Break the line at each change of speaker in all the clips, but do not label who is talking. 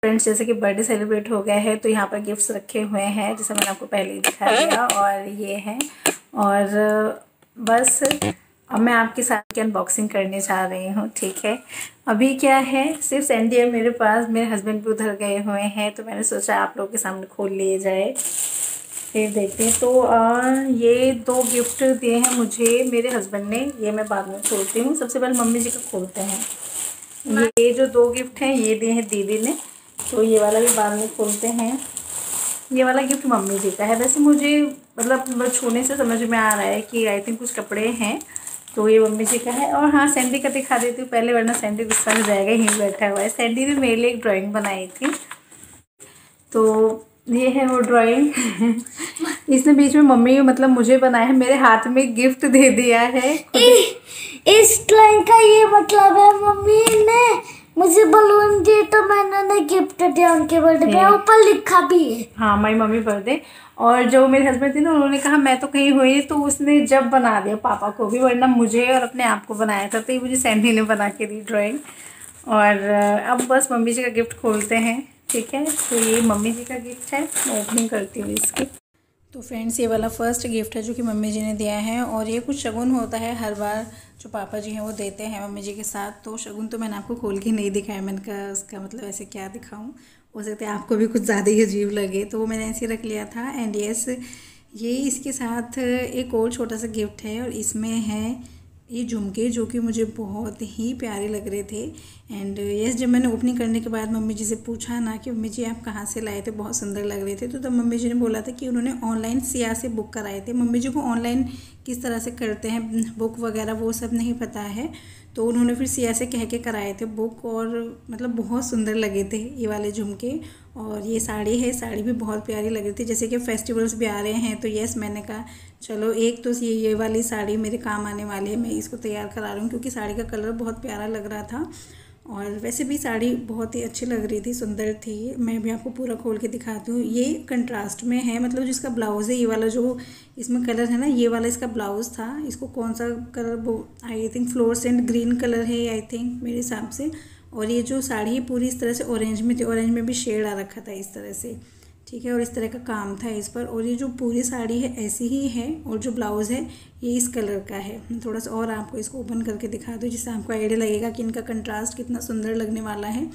Friends, जैसे कि birthday celebrate हो गया है तो यहाँ पर गिफ्ट्स रखे हुए हैं, जैसे मैंने आपको पहले ही दिखा दिया। और ये है, और बस अब मैं आपके साथ की अनबॉक्सिंग करने जा रही हूँ। ठीक है, अभी क्या है, सिर्फ सैंडी है मेरे पास, मेरे हस्बैंड भी उधर गए हुए हैं, तो मैंने सोचा आप लोगों के सामने खोल लिए जाए। फिर देखते हैं। तो ये 2 गिफ्ट दिए हैं मुझे मेरे हस्बैंड ने, ये मैं बाद में खोलती हूँ। सबसे पहले मम्मी जी का खोलते हैं। ये जो 2 गिफ्ट हैं ये दिए हैं दीदी ने, तो ये वाला भी बाद में खोलते हैं। ये वाला गिफ्ट मम्मी जी का है। वैसे मुझे मतलब छूने से समझ में आ रहा है कि आई थिंक कुछ कपड़े हैं, तो ये मम्मी जी का है। और हाँ, सैंडी का दिखा देती हूँ पहले, वरना सैंडी गुस्सा हो जाएगा, यहीं बैठा हुआ है। सैंडी ने मेरे लिए एक ड्राइंग बनाई थी, तो ये है वो ड्राइंग। इसने बीच में मम्मी मतलब मुझे बनाया है, मेरे हाथ में गिफ्ट दे दिया है।
इस ड्राइंग का ये मतलब है मम्मी ने मुझे बलून दिए तो मैंने उन्हें गिफ्ट दिया उनके बर्थडे पे, ऊपर लिखा भी है
हाँ माई मम्मी बर्थडे। और जो मेरे हस्बैंड थे ना, उन्होंने कहा मैं तो कहीं हुई, तो उसने जब बना दिया पापा को भी, वरना मुझे और अपने आप को बनाया था, तो ये मुझे सैंडी ने बना के दी ड्राइंग। और अब बस मम्मी जी का गिफ्ट खोलते हैं। ठीक है, तो ये मम्मी जी का गिफ्ट है, मैं ओपनिंग करती हूँ इसकी। तो फ्रेंड्स, ये वाला फर्स्ट गिफ्ट है जो कि मम्मी जी ने दिया है, और ये कुछ शगुन होता है हर बार जो पापा जी हैं वो देते हैं मम्मी जी के साथ। तो शगुन तो मैंने आपको खोल के नहीं दिखाया, मैंने कहा उसका मतलब ऐसे क्या दिखाऊं, हो सकता है आपको भी कुछ ज़्यादा ही अजीब लगे, तो वो मैंने ऐसे रख लिया था। एंड यस, ये इसके साथ एक और छोटा सा गिफ्ट है, और इसमें है ये झुमके जो कि मुझे बहुत ही प्यारे लग रहे थे। एंड यस, जब मैंने ओपनिंग करने के बाद मम्मी जी से पूछा ना कि मम्मी जी आप कहाँ से लाए थे, बहुत सुंदर लग रहे थे, तो तब मम्मी जी ने बोला था कि उन्होंने ऑनलाइन सिया से बुक कराए थे। मम्मी जी को ऑनलाइन किस तरह से करते हैं बुक वगैरह वो सब नहीं पता है, तो उन्होंने फिर सिया से कह के कराए थे बुक, और मतलब बहुत सुंदर लगे थे ये वाले झुमके। और ये साड़ी है, साड़ी भी बहुत प्यारी लग रही थी, जैसे कि फेस्टिवल्स भी आ रहे हैं, तो यस मैंने कहा चलो एक तो ये वाली साड़ी मेरे काम आने वाली है, मैं इसको तैयार करा रही हूँ, क्योंकि साड़ी का कलर बहुत प्यारा लग रहा था, और वैसे भी साड़ी बहुत ही अच्छी लग रही थी, सुंदर थी। मैं भी आपको पूरा खोल के दिखाती हूँ। ये कंट्रास्ट में है, मतलब जिसका ब्लाउज़ है ये वाला जो इसमें कलर है ना, ये वाला इसका ब्लाउज़ था। इसको कौन सा कलर, वो I think fluorescent green colour है आई थिंक मेरे हिसाब से। और ये जो साड़ी है पूरी इस तरह से ऑरेंज में थी, ऑरेंज में भी शेड आ रखा था इस तरह से। ठीक है, और इस तरह का काम था इस पर। और ये जो पूरी साड़ी है ऐसी ही है, और जो ब्लाउज़ है ये इस कलर का है। मैं थोड़ा सा और आपको इसको ओपन करके दिखा दूँ, जिससे आपको आइडिया लगेगा कि इनका कंट्रास्ट कितना सुंदर लगने वाला है।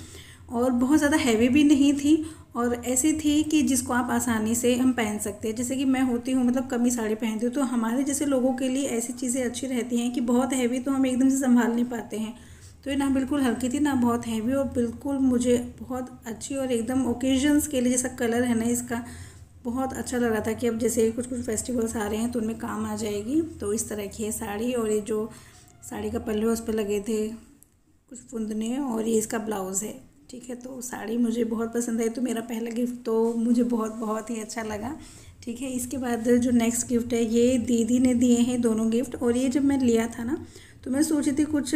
और बहुत ज़्यादा हैवी भी नहीं थी, और ऐसी थी कि जिसको आप आसानी से हम पहन सकते हैं। जैसे कि मैं होती हूँ मतलब कम ही साड़ी पहनती हूँ, तो हमारे जैसे लोगों के लिए ऐसी चीज़ें अच्छी रहती हैं कि बहुत हैवी तो हम एकदम से संभाल नहीं पाते हैं। तो ये ना बिल्कुल हल्की थी ना बहुत हैवी, और बिल्कुल मुझे बहुत अच्छी, और एकदम ओकेजन्स के लिए जैसा कलर है ना इसका बहुत अच्छा लग रहा था कि अब जैसे कुछ कुछ फेस्टिवल्स आ रहे हैं तो उनमें काम आ जाएगी। तो इस तरह की है साड़ी, और ये जो साड़ी का पल्लू है उस पर लगे थे कुछ फुंदने, और ये इसका ब्लाउज़ है। ठीक है, तो साड़ी मुझे बहुत पसंद आई, तो मेरा पहला गिफ्ट तो मुझे बहुत बहुत ही अच्छा लगा। ठीक है, इसके बाद जो नेक्स्ट गिफ्ट है ये दीदी ने दिए हैं दोनों गिफ्ट। और ये जब मैं लिया था ना, तो मैं सोची थी कुछ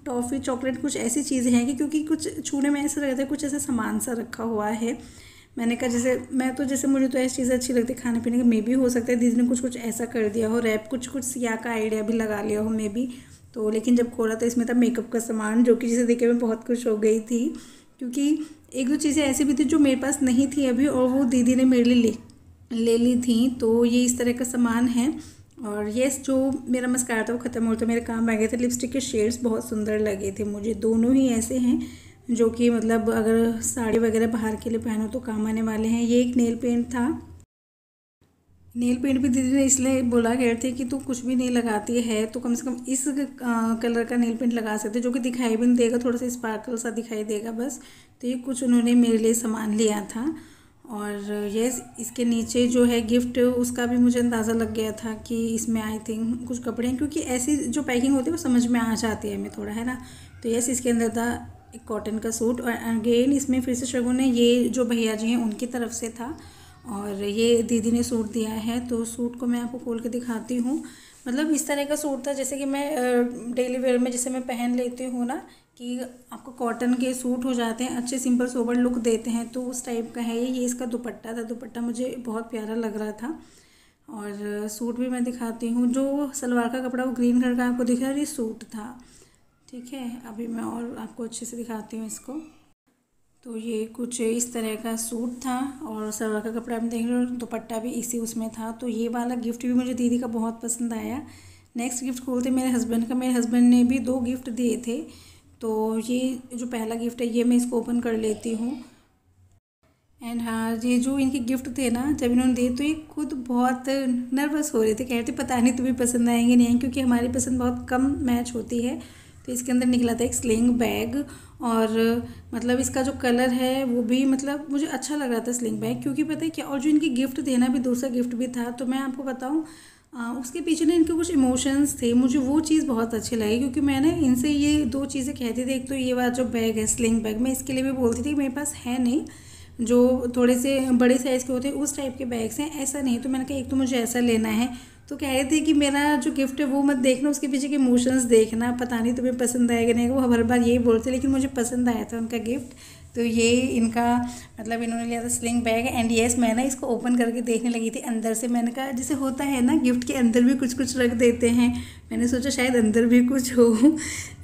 टॉफ़ी चॉकलेट कुछ ऐसी चीज़ें हैं कि, क्योंकि कुछ छूने में ऐसा लगता है कुछ ऐसा सामान सा रखा हुआ है। मैंने कहा जैसे मैं तो जैसे मुझे तो ऐसी चीज़ें अच्छी लगती है खाने पीने की, मे भी हो सकता है दीदी ने कुछ कुछ ऐसा कर दिया हो, रैप कुछ कुछ सिया का आइडिया भी लगा लिया हो मे भी। तो लेकिन जब खोला तो इसमें था मेकअप का सामान, जो कि जिसे देख के मैं बहुत खुश हो गई थी, क्योंकि एक दो चीज़ें ऐसी भी थी जो मेरे पास नहीं थी अभी, और वो दीदी ने मेरे लिए ले ली थी। तो ये इस तरह का सामान है। और ये जो मेरा मस्कारा था वो ख़त्म हो, तो मेरे काम आ गए थे। लिपस्टिक के शेड्स बहुत सुंदर लगे थे मुझे, दोनों ही ऐसे हैं जो कि मतलब अगर साड़ी वगैरह बाहर के लिए पहनो तो काम आने वाले हैं। ये एक नेल पेंट था, नेल पेंट भी दीदी ने इसलिए बोला कह रहे थे कि तू कुछ भी नहीं लगाती है तो कम से कम इस कलर का नेल पेंट लगा सकते, जो कि दिखाई भी नहीं देगा, थोड़ा सा स्पार्कल सा दिखाई देगा बस। तो ये कुछ उन्होंने मेरे लिए सामान लिया था। और ये इसके नीचे जो है गिफ्ट, उसका भी मुझे अंदाज़ा लग गया था कि इसमें आई थिंक कुछ कपड़े हैं, क्योंकि ऐसी जो पैकिंग होती है वो समझ में आ जाती है हमें थोड़ा, है ना। तो यस, इसके अंदर था एक कॉटन का सूट, और अगेन इसमें फिर से शगुन है, ये जो भैया जी हैं उनकी तरफ से था, और ये दीदी ने सूट दिया है। तो सूट को मैं आपको खोल के दिखाती हूँ। मतलब इस तरह का सूट था जैसे कि मैं डेली वेयर में जैसे मैं पहन लेती हूँ ना, कि आपको कॉटन के सूट हो जाते हैं अच्छे, सिंपल सोबर लुक देते हैं, तो उस टाइप का है ये। इसका दुपट्टा था, दुपट्टा मुझे बहुत प्यारा लग रहा था। और सूट भी मैं दिखाती हूँ, जो सलवार का कपड़ा वो ग्रीन कलर का आपको दिख रहा है, ये सूट था। ठीक है, अभी मैं और आपको अच्छे से दिखाती हूँ इसको। तो ये कुछ इस तरह का सूट था और सलवार का कपड़ा हम देख रहे हो, दुपट्टा भी इसी उसमें था। तो ये वाला गिफ्ट भी मुझे दीदी का बहुत पसंद आया। नेक्स्ट गिफ्ट खोलते मेरे हस्बैंड का। मेरे हस्बैंड ने भी 2 गिफ्ट दिए थे। तो ये जो पहला गिफ्ट है ये मैं इसको ओपन कर लेती हूँ। एंड हाँ, ये जो इनके गिफ्ट थे ना, जब इन्होंने दिए तो ये खुद बहुत नर्वस हो रहे थे, कह रहे थे पता नहीं तुम्हें पसंद आएंगे नहीं आएंगे, क्योंकि हमारी पसंद बहुत कम मैच होती है। तो इसके अंदर निकला था एक स्लिंग बैग और मतलब इसका जो कलर है वो भी मतलब मुझे अच्छा लग रहा था स्लिंग बैग, क्योंकि पता है क्या, और जो इनके गिफ्ट थे ना, भी दूसरा गिफ्ट भी था। तो मैं आपको बताऊँ उसके पीछे ना इनके कुछ इमोशंस थे, मुझे वो चीज़ बहुत अच्छी लगी। क्योंकि मैंने इनसे ये 2 चीज़ें कहती थी, एक तो ये वाला जो बैग है स्लिंग बैग, मैं इसके लिए भी बोलती थी मेरे पास है नहीं, जो थोड़े से बड़े साइज़ के होते हैं उस टाइप के बैग्स हैं, ऐसा नहीं। तो मैंने कहा एक तो मुझे ऐसा लेना है। तो कह रहे थे कि मेरा जो गिफ्ट है वो मत देखना, उसके पीछे के इमोशंस देखना, पता नहीं तुम्हें पसंद आएगा नहीं। वो हर बार यही बोलते, लेकिन मुझे पसंद आया था उनका गिफ्ट। तो ये इनका मतलब इन्होंने लिया था स्लिंग बैग। एंड येस, मैं ना इसको ओपन करके देखने लगी थी अंदर से। मैंने कहा जैसे होता है ना, गिफ्ट के अंदर भी कुछ कुछ रख देते हैं, मैंने सोचा शायद अंदर भी कुछ हो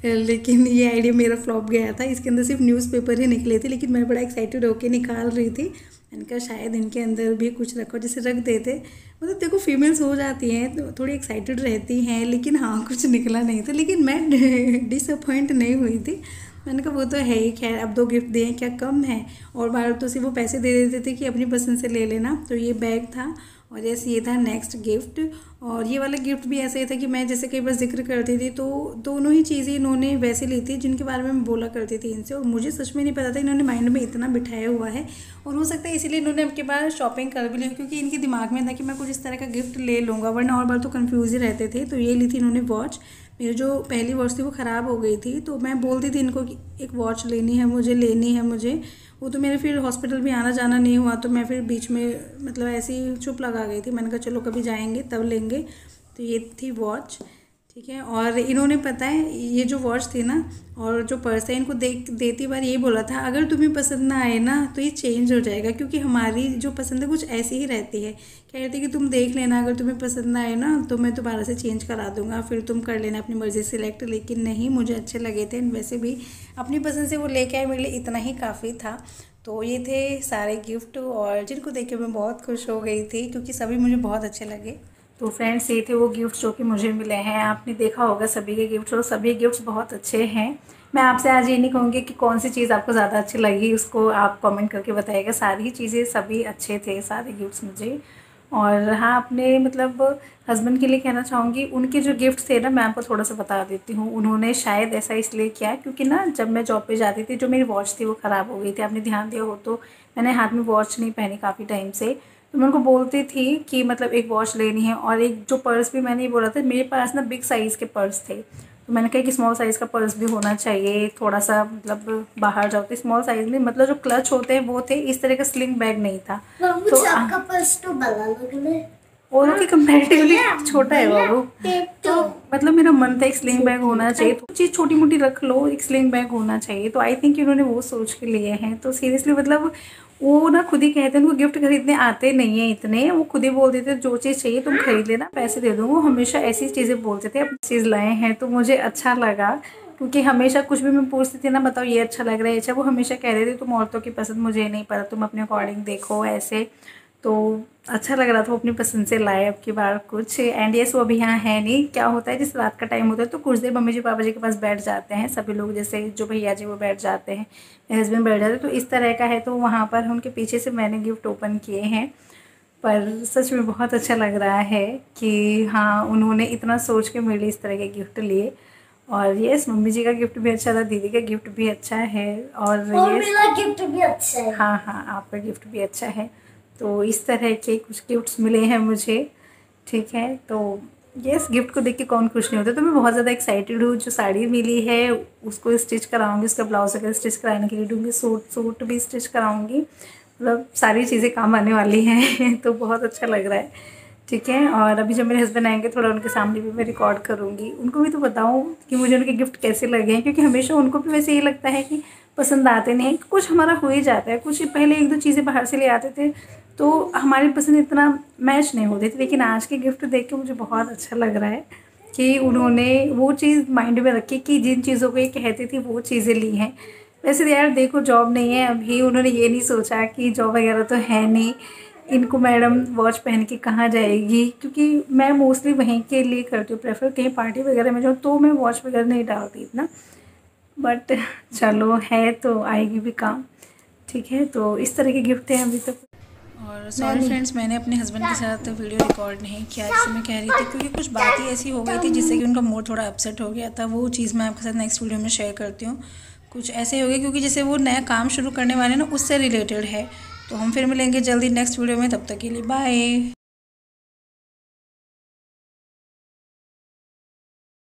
लेकिन ये आइडिया मेरा फ्लॉप गया था। इसके अंदर सिर्फ न्यूज़पेपर ही निकले थे, लेकिन मैं बड़ा एक्साइटेड होकर निकाल रही थी। मैंने कहा शायद इनके अंदर भी कुछ रखो, जैसे रख देते। मतलब देखो फीमेल्स हो जाती हैं तो थोड़ी एक्साइटेड रहती हैं, लेकिन हाँ कुछ निकला नहीं था। लेकिन मैं डिसअपॉइंट नहीं हुई थी। मैंने कहा वो तो है ही, खैर अब 2 गिफ्ट दिए क्या कम है। और बाहर तो सिर्फ वो पैसे दे देते थे कि अपनी पसंद से ले लेना। तो ये बैग था और जैसे ये था नेक्स्ट गिफ्ट। और ये वाला गिफ्ट भी ऐसा ही था कि मैं जैसे कई बार जिक्र करती थी, तो दोनों ही चीज़ें इन्होंने वैसे ली थी जिनके बारे में मैं बोला करती थी इनसे, और मुझे सच में नहीं पता था इन्होंने माइंड में इतना बिठाया हुआ है। और हो सकता है इसीलिए इन्होंने अब के बार शॉपिंग कर भी ली, क्योंकि इनके दिमाग में था कि मैं कुछ इस तरह का गिफ्ट ले लूँगा, वरना और बार तो कन्फ्यूज ही रहते थे। तो ये ली थी इन्होंने वॉच। मेरी जो पहली वॉच थी वो ख़राब हो गई थी, तो मैं बोलती थी इनको कि एक वॉच लेनी है मुझे। वो तो मेरे फिर हॉस्पिटल भी आना जाना नहीं हुआ, तो मैं फिर बीच में मतलब ऐसे ही चुप लगा गई थी। मैंने कहा चलो कभी जाएंगे तब लेंगे। तो ये थी वॉच, ठीक है। और इन्होंने पता है ये जो वॉच थी ना और जो पर्स है, इनको देती बार यही बोला था अगर तुम्हें पसंद ना आए ना तो ये चेंज हो जाएगा, क्योंकि हमारी जो पसंद है कुछ ऐसी ही रहती है। कह रही थी कि तुम देख लेना, अगर तुम्हें पसंद ना आए ना तो मैं दोबारा से चेंज करा दूंगा, फिर तुम कर लेना अपनी मर्ज़ी सिलेक्ट। लेकिन नहीं, मुझे अच्छे लगे थे। वैसे भी अपनी पसंद से वो लेके आए, मेरे लिए इतना ही काफ़ी था। तो ये थे सारे गिफ्ट, और जिनको देख के मैं बहुत खुश हो गई थी, क्योंकि सभी मुझे बहुत अच्छे लगे। तो फ्रेंड्स ये थे वो गिफ्ट जो कि मुझे मिले हैं। आपने देखा होगा सभी के गिफ्ट, और सभी गिफ्ट्स बहुत अच्छे हैं। मैं आपसे आज ये नहीं कहूँगी कि कौन सी चीज़ आपको ज़्यादा अच्छी लगी, उसको आप कमेंट करके बताइएगा। सारी चीज़ें सभी अच्छे थे, सारे गिफ्ट्स मुझे। और हाँ, अपने मतलब हस्बैंड के लिए कहना चाहूँगी, उनके जो गिफ्ट थे ना, मैं आपको थोड़ा सा बता देती हूँ। उन्होंने शायद ऐसा इसलिए किया क्योंकि ना जब मैं जॉब पे जाती थी, जो मेरी वॉच थी वो ख़राब हो गई थी। आपने ध्यान दिया हो तो मैंने हाथ में वॉच नहीं पहनी काफ़ी टाइम से। तो मैं उनको बोलती थी कि मतलब एक वॉच लेनी है, और एक जो पर्स भी मैंने ये बोला था, मेरे पास ना बिग साइज़ के पर्स थे। तो मैंने कहा कि स्मॉल साइज़ का पर्स भी होना चाहिए, थोड़ा सा मतलब बाहर जाओ तो स्मॉल साइज़ में, मतलब जो क्लच होते हैं वो थे, इस तरह का स्लिंग बैग नहीं था।
तो आपका पर्स तो बड़ा लग रहा है,
और की कंपैरेटिवली छोटा है बाबू। तो मतलब मेरा मन था एक स्लिंग बैग होना चाहिए, तो चीज़ छोटी मोटी रख लो, एक स्लिंग बैग होना चाहिए। तो आई थिंक उन्होंने वो सोच के लिए हैं। तो सीरियसली मतलब वो ना खुद ही कहते हैं, उनको गिफ्ट खरीदने आते नहीं है इतने, वो खुद ही बोल देते थे जो चीज़ चाहिए तुम खरीद लेना, पैसे दे दूँगा। वो हमेशा ऐसी चीज़ें बोलते थे। अब चीज़ लाए हैं तो मुझे अच्छा लगा, क्योंकि हमेशा कुछ भी मैं पूछती थी ना, बताओ ये अच्छा लग रहा है, अच्छा, वो हमेशा कह रहे थे तुम औरतों की पसंद मुझे नहीं पता, तुम अपने अकॉर्डिंग देखो ऐसे। तो अच्छा लग रहा था, वो अपनी पसंद से लाए अब की बार कुछ। एंड येस, वो अभी यहाँ है नहीं। क्या होता है, जिस रात का टाइम होता है तो कुछ देर मम्मी जी पापा जी के पास बैठ जाते हैं सभी लोग, जैसे जो भैया जी वो बैठ जाते हैं, मेरे हस्बैंड बैठ जाते हैं। तो इस तरह का है, तो वहाँ पर उनके पीछे से मैंने गिफ्ट ओपन किए हैं। पर सच में बहुत अच्छा लग रहा है कि हाँ, उन्होंने इतना सोच के मेरे लिए इस तरह के गिफ्ट लिए। और यस, मम्मी जी का गिफ्ट भी अच्छा था, दीदी का गिफ्ट भी अच्छा है, और
मेरा गिफ्ट भी अच्छा है।
हाँ हाँ, आपका गिफ्ट भी अच्छा है। तो इस तरह के कुछ गिफ्ट्स मिले हैं मुझे, ठीक है। तो यस, गिफ्ट को देख के कौन खुश नहीं होता। तो मैं बहुत ज़्यादा एक्साइटेड हूँ। जो साड़ी मिली है उसको स्टिच कराऊंगी, उसका ब्लाउज वगैरह स्टिच कराने के लिए दूँगी, सूट भी स्टिच कराऊंगी। मतलब सारी चीज़ें काम आने वाली हैं तो बहुत अच्छा लग रहा है, ठीक है। और अभी जब मेरे हस्बैंड आएंगे, थोड़ा उनके सामने भी मैं रिकॉर्ड करूँगी, उनको भी तो बताऊँ कि मुझे उनके गिफ्ट कैसे लगे हैं, क्योंकि हमेशा उनको भी वैसे ये लगता है कि पसंद आते नहीं, कुछ हमारा हो ही जाता है। कुछ पहले 1-2 चीज़ें बाहर से ले आते थे तो हमारी पसंद इतना मैच नहीं होती थी, लेकिन आज के गिफ्ट देख के मुझे बहुत अच्छा लग रहा है कि उन्होंने वो चीज़ माइंड में रखी कि जिन चीज़ों को ये कहती थी वो चीज़ें ली हैं। वैसे यार देखो जॉब नहीं है अभी, उन्होंने ये नहीं सोचा कि जॉब वगैरह तो है नहीं, इनको मैडम वॉच पहन के कहाँ जाएगी, क्योंकि मैं मोस्टली वहीं के लिए करती हूँ प्रेफर, कहीं पार्टी वगैरह में जाऊँ तो मैं वॉच वगैरह नहीं डालती इतना, बट चलो है तो आएगी भी काम। ठीक है, तो इस तरह के गिफ्ट हैं अभी तक। और सॉरी फ्रेंड्स, मैंने अपने हस्बैंड के साथ वीडियो रिकॉर्ड नहीं किया जैसे मैं कह रही थी, क्योंकि कुछ बात ही ऐसी हो गई थी जिससे कि उनका मूड थोड़ा अपसेट हो गया था। वो चीज़ मैं आपके साथ नेक्स्ट वीडियो में शेयर करती हूँ। कुछ ऐसे हो गए क्योंकि जैसे वो नया काम शुरू करने वाले हैं ना, उससे रिलेटेड है। तो हम फिर मिलेंगे जल्दी नेक्स्ट वीडियो में, तब तक के लिए बाय।